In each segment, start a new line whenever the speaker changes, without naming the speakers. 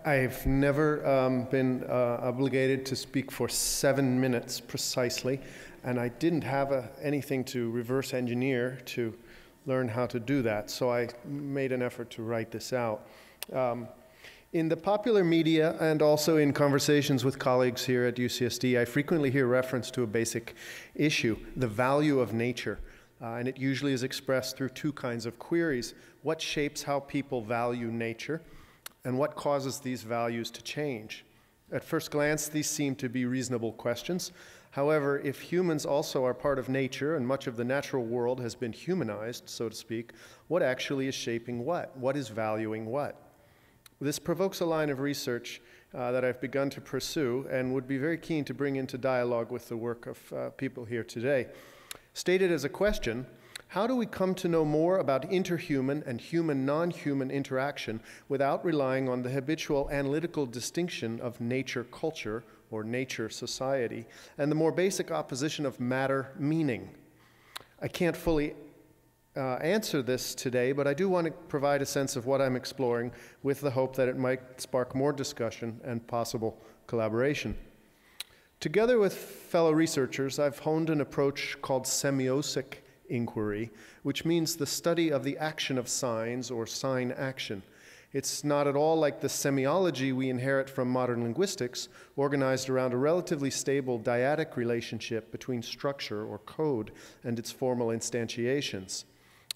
I've never been obligated to speak for 7 minutes precisely, and I didn't have anything to reverse engineer to learn how to do that, so I made an effort to write this out. In the popular media and also in conversations with colleagues here at UCSD, I frequently hear reference to a basic issue, the value of nature. And it usually is expressed through two kinds of queries. What shapes how people value nature, and what causes these values to change? At first glance, these seem to be reasonable questions. However, if humans also are part of nature and much of the natural world has been humanized, so to speak, what actually is shaping what? What is valuing what? This provokes a line of research that I've begun to pursue and would be very keen to bring into dialogue with the work of people here today. Stated as a question, how do we come to know more about interhuman and human-nonhuman interaction without relying on the habitual analytical distinction of nature-culture or nature-society and the more basic opposition of matter-meaning? I can't fully answer this today, but I do want to provide a sense of what I'm exploring with the hope that it might spark more discussion and possible collaboration. Together with fellow researchers, I've honed an approach called semiotic inquiry, which means the study of the action of signs or sign action. It's not at all like the semiology we inherit from modern linguistics, organized around a relatively stable dyadic relationship between structure or code and its formal instantiations.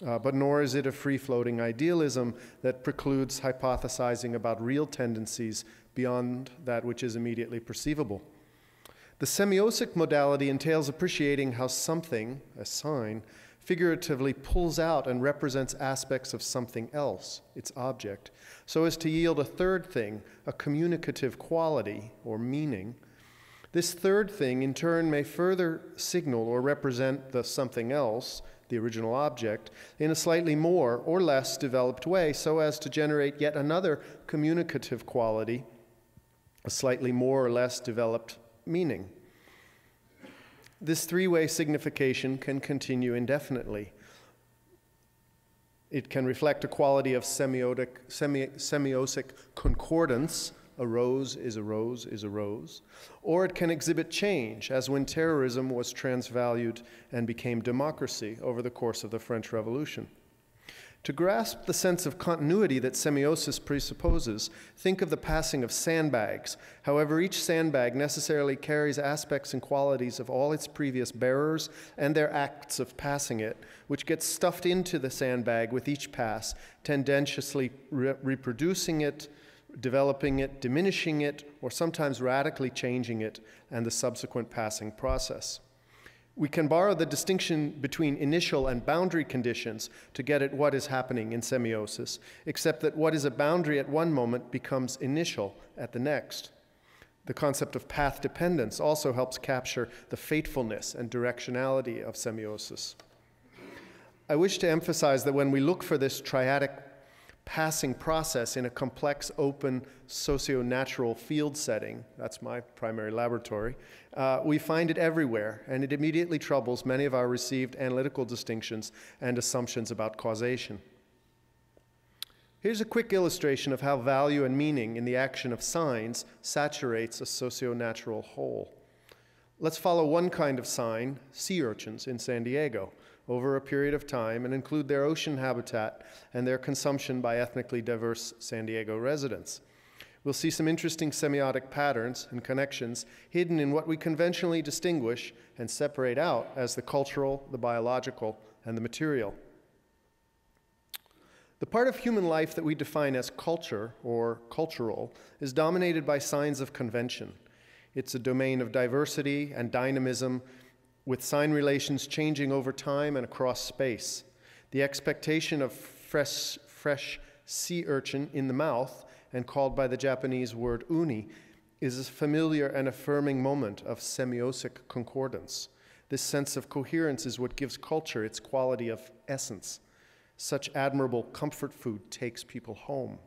But nor is it a free-floating idealism that precludes hypothesizing about real tendencies beyond that which is immediately perceivable. The semiotic modality entails appreciating how something, a sign, figuratively pulls out and represents aspects of something else, its object, so as to yield a third thing, a communicative quality or meaning. This third thing, in turn, may further signal or represent the something else, the original object, in a slightly more or less developed way, so as to generate yet another communicative quality, a slightly more or less developed meaning. This three-way signification can continue indefinitely. It can reflect a quality of semiotic concordance, a rose is a rose is a rose, or it can exhibit change, as when terrorism was transvalued and became democracy over the course of the French Revolution. To grasp the sense of continuity that semiosis presupposes, think of the passing of sandbags. However, each sandbag necessarily carries aspects and qualities of all its previous bearers and their acts of passing it, which gets stuffed into the sandbag with each pass, tendentiously reproducing it, developing it, diminishing it, or sometimes radically changing it and the subsequent passing process. We can borrow the distinction between initial and boundary conditions to get at what is happening in semiosis, except that what is a boundary at one moment becomes initial at the next. The concept of path dependence also helps capture the fatefulness and directionality of semiosis. I wish to emphasize that when we look for this triadic passing process in a complex, open, socio-natural field setting, that's my primary laboratory, we find it everywhere, and it immediately troubles many of our received analytical distinctions and assumptions about causation. Here's a quick illustration of how value and meaning in the action of signs saturates a socio-natural whole. Let's follow one kind of sign, sea urchins in San Diego, over a period of time and include their ocean habitat and their consumption by ethnically diverse San Diego residents. We'll see some interesting semiotic patterns and connections hidden in what we conventionally distinguish and separate out as the cultural, the biological, and the material. The part of human life that we define as culture or cultural is dominated by signs of convention. It's a domain of diversity and dynamism, with sign relations changing over time and across space. The expectation of fresh sea urchin in the mouth, and called by the Japanese word uni, is a familiar and affirming moment of semiotic concordance. This sense of coherence is what gives culture its quality of essence. Such admirable comfort food takes people home.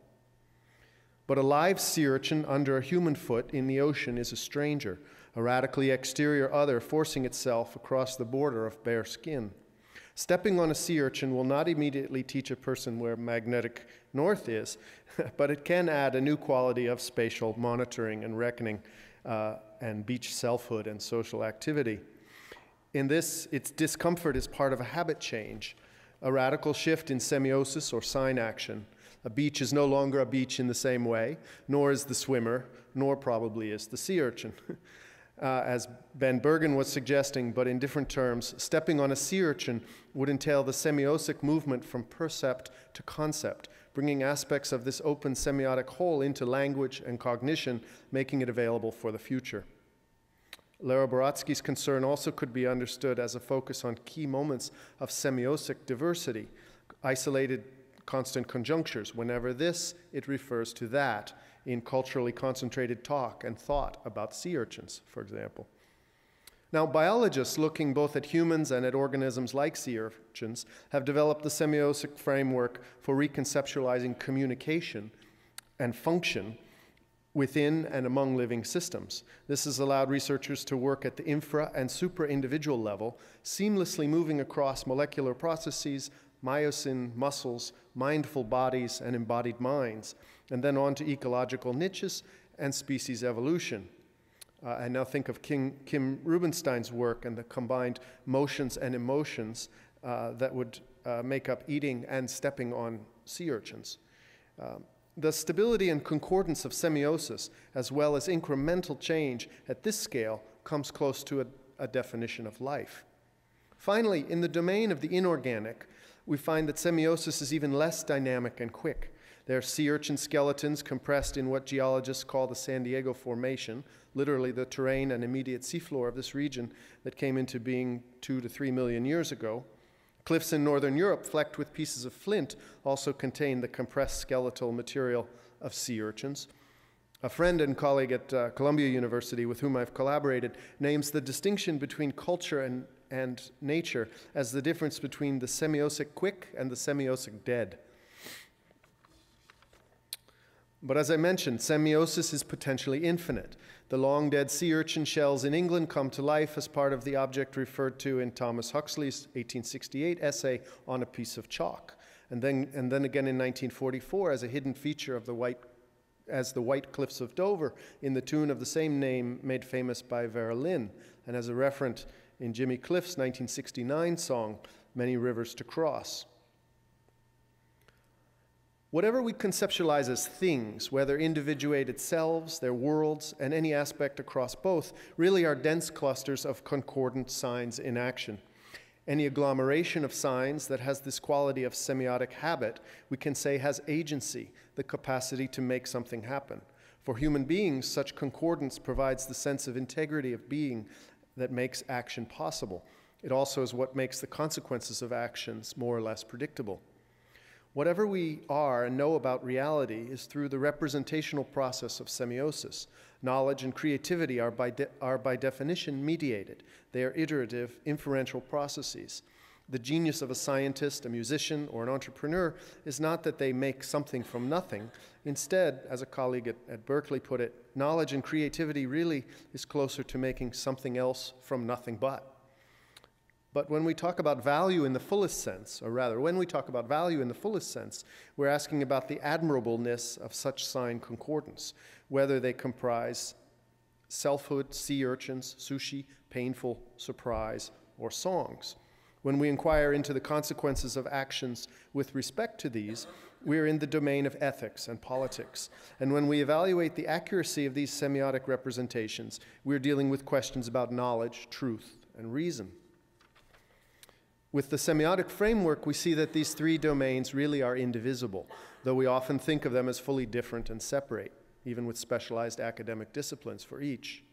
But a live sea urchin under a human foot in the ocean is a stranger, a radically exterior other forcing itself across the border of bare skin. Stepping on a sea urchin will not immediately teach a person where magnetic north is, but it can add a new quality of spatial monitoring and reckoning and beach selfhood and social activity. In this, its discomfort is part of a habit change, a radical shift in semiosis or sign action. A beach is no longer a beach in the same way, nor is the swimmer, nor probably is the sea urchin. As Ben Bergen was suggesting, but in different terms, stepping on a sea urchin would entail the semiosic movement from percept to concept, bringing aspects of this open semiotic whole into language and cognition, making it available for the future. Lera Borotsky's concern also could be understood as a focus on key moments of semiosic diversity, isolated constant conjunctures. Whenever this, it refers to that, in culturally concentrated talk and thought about sea urchins, for example. Now, biologists looking both at humans and at organisms like sea urchins have developed the semiosic framework for reconceptualizing communication and function within and among living systems. This has allowed researchers to work at the infra and supra-individual level, seamlessly moving across molecular processes, myosin, muscles, mindful bodies, and embodied minds, and then on to ecological niches and species evolution. And now think of Kim Rubenstein's work and the combined motions and emotions that would make up eating and stepping on sea urchins. The stability and concordance of semiosis, as well as incremental change at this scale, comes close to a definition of life. Finally, in the domain of the inorganic, we find that semiosis is even less dynamic and quick. There are sea urchin skeletons compressed in what geologists call the San Diego Formation, literally the terrain and immediate seafloor of this region that came into being 2 to 3 million years ago. Cliffs in northern Europe, flecked with pieces of flint, also contain the compressed skeletal material of sea urchins. A friend and colleague at Columbia University with whom I've collaborated names the distinction between culture and nature as the difference between the semiosic quick and the semiosic dead. But as I mentioned, semiosis is potentially infinite. The long-dead sea urchin shells in England come to life as part of the object referred to in Thomas Huxley's 1868 essay On a Piece of Chalk, and then again in 1944 as a hidden feature of the White Cliffs of Dover in the tune of the same name made famous by Vera Lynn, and as a referent in Jimmy Cliff's 1969 song, Many Rivers to Cross. Whatever we conceptualize as things, whether individuated selves, their worlds, and any aspect across both, really are dense clusters of concordant signs in action. Any agglomeration of signs that has this quality of semiotic habit, we can say has agency, the capacity to make something happen. For human beings, such concordance provides the sense of integrity of being that makes action possible. It also is what makes the consequences of actions more or less predictable. Whatever we are and know about reality is through the representational process of semiosis. Knowledge and creativity are by definition mediated. They are iterative, inferential processes. The genius of a scientist, a musician, or an entrepreneur is not that they make something from nothing. Instead, as a colleague at Berkeley put it, knowledge and creativity really is closer to making something else from nothing but. But when we talk about value in the fullest sense, or rather, when we talk about value in the fullest sense, we're asking about the admirableness of such sign concordance, whether they comprise selfhood, sea urchins, sushi, painful, surprise, or songs. When we inquire into the consequences of actions with respect to these, we're in the domain of ethics and politics. And when we evaluate the accuracy of these semiotic representations, we're dealing with questions about knowledge, truth, and reason. With the semiotic framework, we see that these three domains really are indivisible, though we often think of them as fully different and separate, even with specialized academic disciplines for each.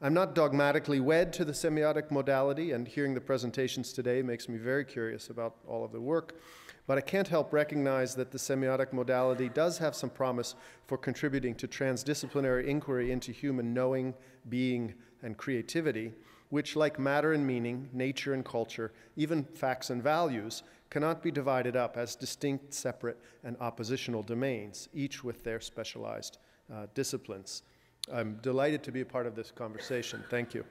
I'm not dogmatically wed to the semiotic modality, and hearing the presentations today makes me very curious about all of the work, but I can't help recognize that the semiotic modality does have some promise for contributing to transdisciplinary inquiry into human knowing, being, and creativity, which, like matter and meaning, nature and culture, even facts and values, cannot be divided up as distinct, separate, and oppositional domains, each with their specialized disciplines. I'm delighted to be a part of this conversation. Thank you.